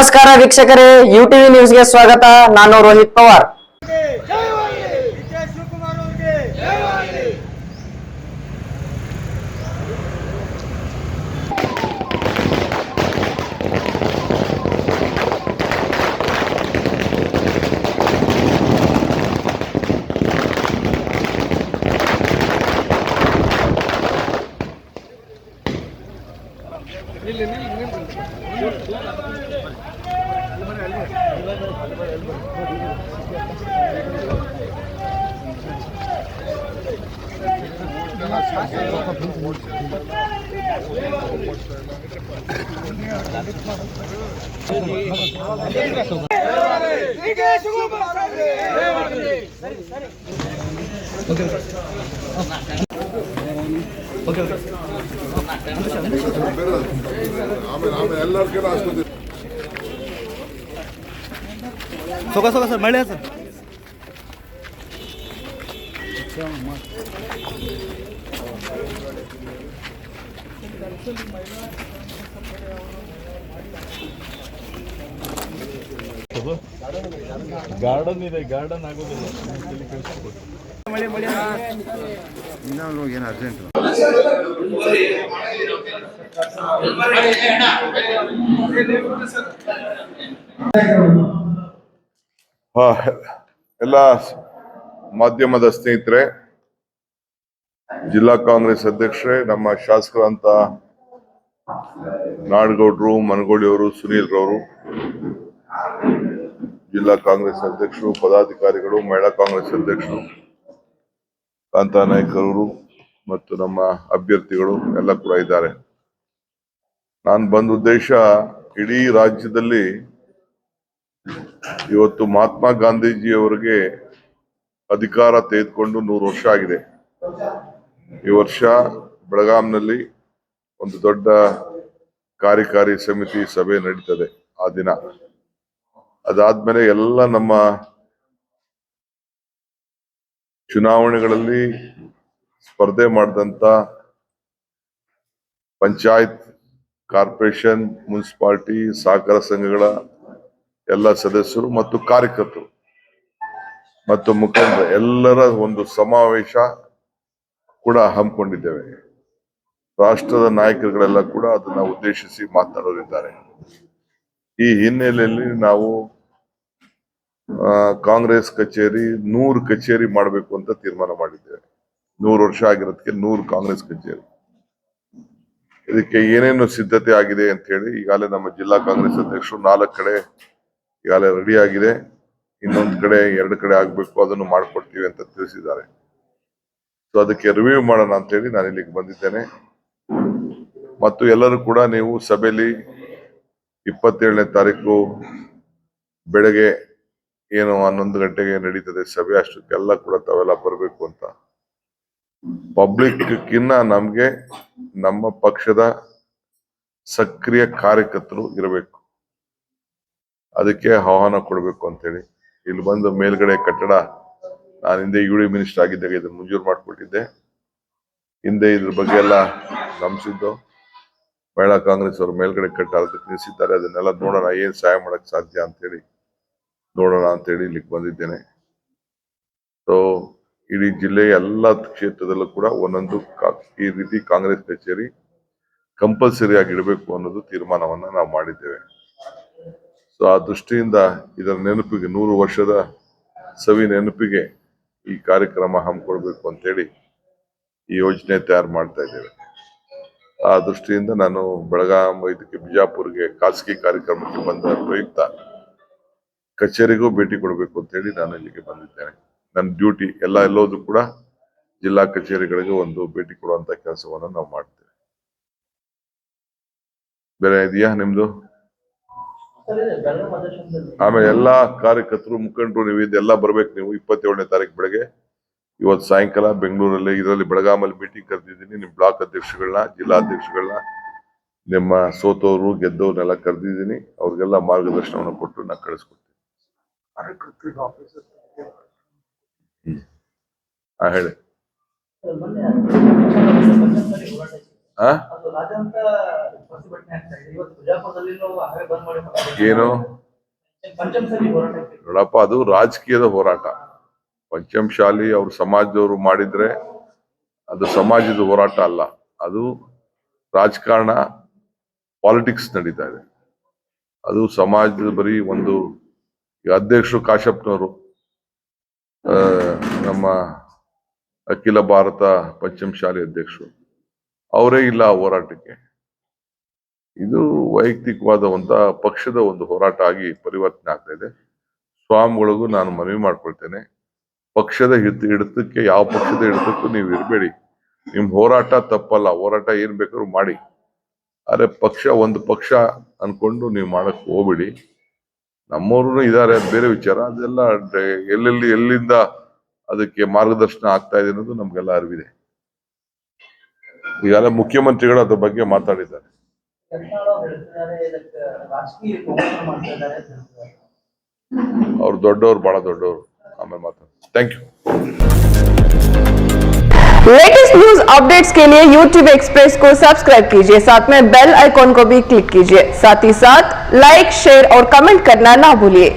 ನಮಸ್ಕಾರ ವೀಕ್ಷಕರೇ, ಯುಟಿವಿ ನ್ಯೂಸ್ಗೆ ಸ್ವಾಗತ. ನಾನು ರೋಹಿತ್ ಪವಾರ್. सोका सर मಳೆ सर ಗಾರ್ಡನ್ ಇದೆ, ಗಾರ್ಡನ್ ಆಗೋದಿಲ್ಲ. ಮಳೆ ಮಳೆ ಇನ್ನೂ ಏನು ಅರ್ಜೆಂಟ್ ಎಲ್ಲ ಮಾಧ್ಯಮದ ಸ್ನೇಹಿತರೆ, ಜಿಲ್ಲಾ ಕಾಂಗ್ರೆಸ್ ಅಧ್ಯಕ್ಷರೇ, ನಮ್ಮ ಶಾಸಕರಂತ ನಾಡಗೌಡರು, ಮನಗೋಳಿಯವರು, ಸುನೀಲ್ ರವರು, ಜಿಲ್ಲಾ ಕಾಂಗ್ರೆಸ್ ಅಧ್ಯಕ್ಷರು, ಪದಾಧಿಕಾರಿಗಳು, ಮಹಿಳಾ ಕಾಂಗ್ರೆಸ್ ಅಧ್ಯಕ್ಷರು, ಕಾಂತಾ ನಾಯ್ಕರವರು ಮತ್ತು ನಮ್ಮ ಅಭ್ಯರ್ಥಿಗಳು ಎಲ್ಲ ಕೂಡ ಇದ್ದಾರೆ. ನಾನು ಬಂದ ಉದ್ದೇಶ, ಇಡೀ ರಾಜ್ಯದಲ್ಲಿ ಇವತ್ತು ಮಹಾತ್ಮ ಗಾಂಧೀಜಿಯವರಿಗೆ ಅಧಿಕಾರ ತೆಗೆದುಕೊಂಡು 100 ವರ್ಷ ಆಗಿದೆ. ಈ ವರ್ಷ ಬೆಳಗಾಂನಲ್ಲಿ ಒಂದು ದೊಡ್ಡ ಕಾರ್ಯಕಾರಿ ಸಮಿತಿ ಸಭೆ ನಡೀತದೆ. ಆ ದಿನ ಅದಾದ್ಮೇಲೆ ಎಲ್ಲ ನಮ್ಮ ಚುನಾವಣೆಗಳಲ್ಲಿ ಸ್ಪರ್ಧೆ ಮಾಡಿದಂತ ಪಂಚಾಯತ್, ಕಾರ್ಪೊರೇಷನ್, ಮುನ್ಸಿಪಾಲಿಟಿ, ಸಹಕಾರ ಸಂಘಗಳ ಎಲ್ಲ ಸದಸ್ಯರು ಮತ್ತು ಕಾರ್ಯಕರ್ತರು ಮತ್ತು ಮುಖಂಡರು ಎಲ್ಲರ ಒಂದು ಸಮಾವೇಶ ಕೂಡ ಹಮ್ಮಿಕೊಂಡಿದ್ದೇವೆ. ರಾಷ್ಟ್ರದ ನಾಯಕರುಗಳೆಲ್ಲ ಕೂಡ ಅದನ್ನ ಉದ್ದೇಶಿಸಿ ಮಾತನಾಡಲಿದ್ದಾರೆ. ಈ ಹಿನ್ನೆಲೆಯಲ್ಲಿ ನಾವು ಕಾಂಗ್ರೆಸ್ ಕಚೇರಿ 100 ಕಚೇರಿ ಮಾಡಬೇಕು ಅಂತ ತೀರ್ಮಾನ ಮಾಡಿದ್ದೇವೆ. 100 ವರ್ಷ ಆಗಿರೋದಕ್ಕೆ 100 ಕಾಂಗ್ರೆಸ್ ಕಚೇರಿ. ಇದಕ್ಕೆ ಏನೇನು ಸಿದ್ಧತೆ ಆಗಿದೆ ಅಂತ ಹೇಳಿ ಈಗಾಗಲೇ ನಮ್ಮ ಜಿಲ್ಲಾ ಕಾಂಗ್ರೆಸ್ ಅಧ್ಯಕ್ಷರು 4 ಕಡೆ ಈಗಾಗಲೇ ರೆಡಿ ಆಗಿದೆ. ಇನ್ನೊಂದು ಕಡೆ 2 ಕಡೆ ಆಗ್ಬೇಕು, ಅದನ್ನು ಮಾಡ್ಕೊಡ್ತೀವಿ ಅಂತ ತಿಳಿಸಿದ್ದಾರೆ. ಸೊ ಅದಕ್ಕೆ ರಿವ್ಯೂ ಮಾಡೋಣ ಅಂತ ಹೇಳಿ ನಾನು ಇಲ್ಲಿಗೆ ಬಂದಿದ್ದೇನೆ. ಮತ್ತು ಎಲ್ಲರೂ ಕೂಡ ನೀವು ಸಭೆಯಲ್ಲಿ 27ನೇ ತಾರೀಕು ಬೆಳಗ್ಗೆ ಏನು 11 ಗಂಟೆಗೆ ನಡೀತದೆ ಸಭೆ, ಅಷ್ಟಕ್ಕೆಲ್ಲ ಕೂಡ ತಾವೆಲ್ಲ ಬರಬೇಕು ಅಂತ. ಪಬ್ಲಿಕ್ಕಿನ್ನ ನಮ್ಗೆ ನಮ್ಮ ಪಕ್ಷದ ಸಕ್ರಿಯ ಕಾರ್ಯಕರ್ತರು ಇರಬೇಕು, ಅದಕ್ಕೆ ಆಹ್ವಾನ ಕೊಡಬೇಕು ಅಂತೇಳಿ ಇಲ್ಲಿ ಬಂದು ಮೇಲ್ಗಡೆ ಕಟ್ಟಡ, ನಾನು ಹಿಂದೆ ಯುಡಿ ಮಿನಿಸ್ಟರ್ ಆಗಿದ್ದಾಗ ಇದನ್ನು ಮಂಜೂರು ಮಾಡಿಕೊಟ್ಟಿದ್ದೆ. ಹಿಂದೆ ಇದ್ರ ಬಗ್ಗೆ ಎಲ್ಲ ಗಮನಿಸಿದ್ದು ಮಹಿಳಾ ಕಾಂಗ್ರೆಸ್ ಅವರು ಮೇಲ್ಗಡೆ ಕಟ್ಟಡಕ್ಕೆ ನಿಲ್ಲಿಸಿದ್ದಾರೆ. ಅದನ್ನೆಲ್ಲ ನೋಡೋಣ, ಏನ್ ಸಹಾಯ ಮಾಡಕ್ ಸಾಧ್ಯ ಅಂತೇಳಿ ನೋಡೋಣ ಅಂತೇಳಿ ಇಲ್ಲಿಗೆ ಬಂದಿದ್ದೇನೆ. ಸೊ ಇಡೀ ಜಿಲ್ಲೆಯ ಎಲ್ಲ ಕ್ಷೇತ್ರದಲ್ಲೂ ಕೂಡ ಒಂದೊಂದು ಈ ರೀತಿ ಕಾಂಗ್ರೆಸ್ ಕಚೇರಿ ಕಂಪಲ್ಸರಿ ಆಗಿ ಇಡಬೇಕು ಅನ್ನೋದು ತೀರ್ಮಾನವನ್ನ ನಾವು ಮಾಡಿದ್ದೇವೆ. ಸೊ ಆ ದೃಷ್ಟಿಯಿಂದ ಇದರ ನೆನಪಿಗೆ 100 ವರ್ಷದ ಸವಿ ನೆನಪಿಗೆ ಈ ಕಾರ್ಯಕ್ರಮ ಹಮ್ಮಿಕೊಳ್ಬೇಕು ಅಂತೇಳಿ ಈ ಯೋಜನೆ ತಯಾರು ಮಾಡ್ತಾ ಇದ್ದೇವೆ. ಆ ದೃಷ್ಟಿಯಿಂದ ನಾನು ಬೆಳಗಾಂ, ಇದಕ್ಕೆ ಬಿಜಾಪುರ್ಗೆ ಖಾಸಗಿ ಕಾರ್ಯಕ್ರಮಕ್ಕೆ ಬಂದ ಪ್ರಯುಕ್ತ ಕಚೇರಿಗೂ ಭೇಟಿ ಕೊಡಬೇಕು ಅಂತೇಳಿ ನಾನು ಇಲ್ಲಿಗೆ ಬಂದಿದ್ದೇನೆ. ನನ್ನ ಡ್ಯೂಟಿ ಎಲ್ಲೋದು ಕೂಡ ಜಿಲ್ಲಾ ಕಚೇರಿಗಳಿಗೆ ಒಂದು ಭೇಟಿ ಕೊಡುವಂತ ಕೆಲಸವನ್ನು ನಾವು ಮಾಡ್ತೇವೆ. ಬೇರೆ ಇದೆಯಾ ನಿಮ್ದು? ಆಮೇಲೆ ಎಲ್ಲಾ ಕಾರ್ಯಕರ್ತರು, ಮುಖಂಡರು, ನೀವು ಇದೆಲ್ಲ ಬರ್ಬೇಕು. ನೀವು 27ನೇ ತಾರೀಕು ಬೆಳಗ್ಗೆ, ಇವತ್ತು ಸಾಯಂಕಾಲ ಬೆಂಗಳೂರಲ್ಲಿ, ಇದರಲ್ಲಿ ಬೆಳಗಾಮಲ್ಲಿ ಮೀಟಿಂಗ್ ಕರೆದಿದ್ದೀನಿ. ನಿಮ್ ಬ್ಲಾಕ್ ಅಧ್ಯಕ್ಷಗಳನ್ನ, ಜಿಲ್ಲಾ ಅಧ್ಯಕ್ಷಗಳನ್ನ, ನಿಮ್ಮ ಸೋತವರು ಗೆದ್ದವ್ರನ್ನೆಲ್ಲ ಕರೆದಿದ್ದೀನಿ. ಅವ್ರಿಗೆಲ್ಲ ಮಾರ್ಗದರ್ಶನವನ್ನು ಕೊಟ್ಟು ನಾನು ಕಳಿಸ್ಕೊಡ್ತೀನಿ. ಹೇಳಿ. ರಾಜ್ಯಾದ್ಯಂತ ಪ್ರತಿಭಟನೆ ಆಗ್ತಾ ಇದೆ. ಇವತ್ತು ಬಿಜಾಪುರದಲ್ಲಿ ಹಾಗೆ ಬಂದ್ ಮಾಡಿ ಏನು ಪಂಚಮಸಾಲಿ ಹೋರಾಟಕ್ಕೆ ನೋಡಪ್ಪ, ಅದು ರಾಜಕೀಯದ ಹೋರಾಟ. ಪಂಚಮಶಾಲಿ ಅವ್ರ ಸಮಾಜದವರು ಮಾಡಿದ್ರೆ ಅದು ಸಮಾಜದ ಹೋರಾಟ ಅಲ್ಲ, ಅದು ರಾಜಕಾರಣ, ಪಾಲಿಟಿಕ್ಸ್ ನಡೀತಾ ಇದೆ. ಅದು ಸಮಾಜದ ಬರೀ ಒಂದು ಅಧ್ಯಕ್ಷರು ಕಾಶ್ಯಪ್ನವರು, ನಮ್ಮ ಅಖಿಲ ಭಾರತ ಪಂಚಮಶಾಲಿ ಅಧ್ಯಕ್ಷರು, ಅವರೇ ಇಲ್ಲ ಆ ಹೋರಾಟಕ್ಕೆ. ಇದು ವೈಯಕ್ತಿಕವಾದಂತ ಪಕ್ಷದ ಒಂದು ಹೋರಾಟ ಆಗಿ ಪರಿವರ್ತನೆ ಆಗ್ತಾ ಇದೆ. ಸ್ವಾಮಿಗಳಿಗೂ ನಾನು ಮನವಿ ಮಾಡ್ಕೊಳ್ತೇನೆ, ಪಕ್ಷದ ಹಿಡಿತಕ್ಕೆ, ಯಾವ ಪಕ್ಷದ ಹಿಡಿತಕ್ಕೂ ನೀವು ಇರಬೇಡಿ. ನಿಮ್ ಹೋರಾಟ ತಪ್ಪಲ್ಲ, ಹೋರಾಟ ಏನ್ ಬೇಕಾದ್ರೂ ಮಾಡಿ, ಆದ್ರೆ ಒಂದು ಪಕ್ಷ ಅನ್ಕೊಂಡು ನೀವು ಮಾಡಕ್ ಹೋಗ್ಬಿಡಿ. ನಮ್ಮವ್ರು ಇದಾರೆ, ಅದು ಬೇರೆ ವಿಚಾರ. ಅದೆಲ್ಲ ಎಲ್ಲಿಂದ ಅದಕ್ಕೆ ಮಾರ್ಗದರ್ಶನ ಆಗ್ತಾ ಇದೆ ಅನ್ನೋದು ನಮ್ಗೆಲ್ಲ ಅರಿವಿದೆ. ಈಗಾಗಲೇ ಮುಖ್ಯಮಂತ್ರಿಗಳು ಅದ್ರ ಬಗ್ಗೆ ಮಾತಾಡಿದ್ದಾರೆ. ಅವ್ರು ದೊಡ್ಡವ್ರು, ಬಹಳ ದೊಡ್ಡವ್ರು. ಆಮೇಲೆ ಮಾತಾಡ. Thank you. Latest news updates के लिए YouTube एक्सप्रेस को सब्सक्राइब कीजिए, साथ में बेल आइकॉन को भी क्लिक कीजिए। साथ ही साथ लाइक, शेयर और कमेंट करना ना भूलिए।